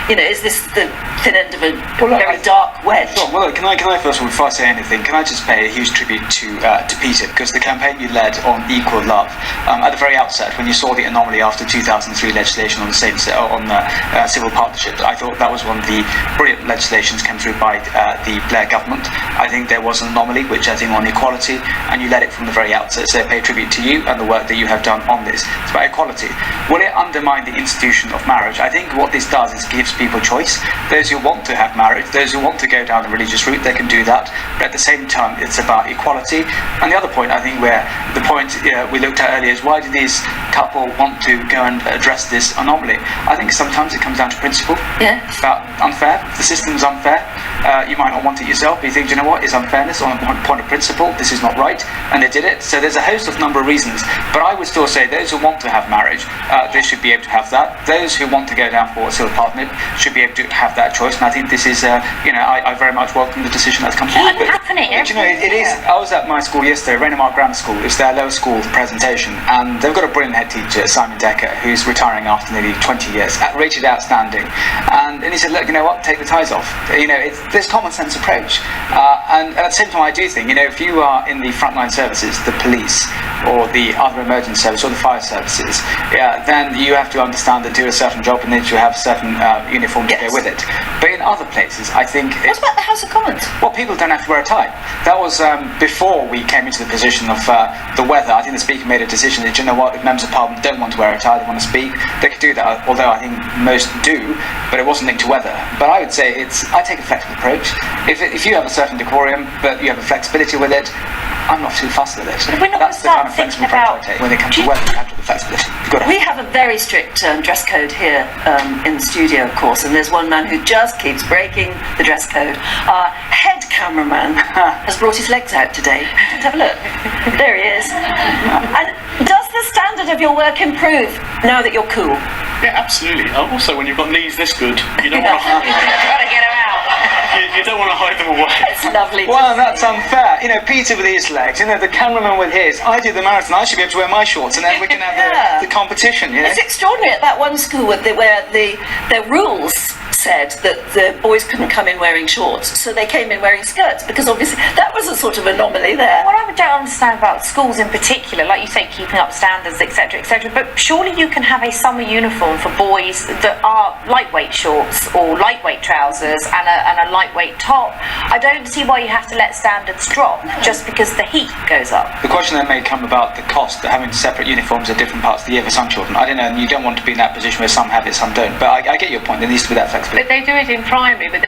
is this the thin end of a very dark wedge? Sure. Well, look, can I first of all, before I say anything, can I just pay a huge tribute to Peter, because the campaign you led on equal love, at the very outset, when you saw the anomaly after 2003 legislation on the civil partnership, I thought that was one of the brilliant legislations came through by the Blair government. I think there was an anomaly, which I think on equality, and you led it from the very outset. So I pay tribute to you and the work that you have done on this. It's about equality. Will it undermine the institution of marriage? I think what this does is gives people choice. Those who want to have marriage, those who want to go down the religious route, they can do that. But at the same time, it's about equality. And the other point, I think, we looked at earlier is, why do these couple want to go and address this anomaly? I think sometimes it comes down to principle. Yeah. It's about unfair. The system's unfair. You might not want it yourself, but you think, do you know what? It's unfairness on a point of principle. This is not right. And they did it. So there's a host of number of reasons. But I would still say those who want to have marriage, they should be able to have that. Those who want to go down for a civil partnership should be able to have that choice. And I think this is, I very much welcome the decision that's come through. Happening. But, it is. I was at my school yesterday, Rehman Grammar School. It's their lower school presentation, and they've got a brilliant head teacher, Simon Decker, who's retiring after nearly 20 years, rated outstanding. And he said, look, you know what? Take the ties off. There's common sense approach. And at the same time, I do think, if you are in the frontline services, the police, or the other emergency service, or the fire services, then you have to understand that to do a certain job, and then you have certain uniform to go with it. But in other places, I think... What about the House of Commons? Well, people don't have to wear a tie. That was before we came into the position of the weather. I think the Speaker made a decision that, you know what, if members of Parliament don't want to wear a tie, they want to speak, they could do that, although I think most do, but it wasn't linked to weather. But I would say I take a flexible approach. If you have a certain decorum, but you have a flexibility with it, I'm not too fussed with it. We're not That's the kind of flexible approach I take. When it comes to weather, you have to have the flexibility. We have a very strict dress code here in the studio, of course, and there's one man who just keeps breaking the dress code. Our head cameraman has brought his legs out today. Let's have a look. There he is. And does the standard of your work improve now that you're cool? Yeah, absolutely. Also, when you've got knees this good, you don't want to Gotta get him out. you don't want to hide them away. It's lovely. Well, that's unfair. Peter with his legs, the cameraman with his. I do the marathon, I should be able to wear my shorts, and then we can have the competition, It's extraordinary at that one school where their rules said that the boys couldn't come in wearing shorts, so they came in wearing skirts, because obviously that was a sort of anomaly there. What I don't understand about schools in particular, like you say, keeping up standards, etc., etc., but surely you can have a summer uniform for boys that are lightweight shorts or lightweight trousers and a lightweight top. I don't see why you have to let standards drop just because the heat goes up. The question then may come about the cost of having separate uniforms at different parts of the year for some children. I don't know, and you don't want to be in that position where some have it, some don't. But I get your point. There needs to be that flexibility. But they do it in primary, but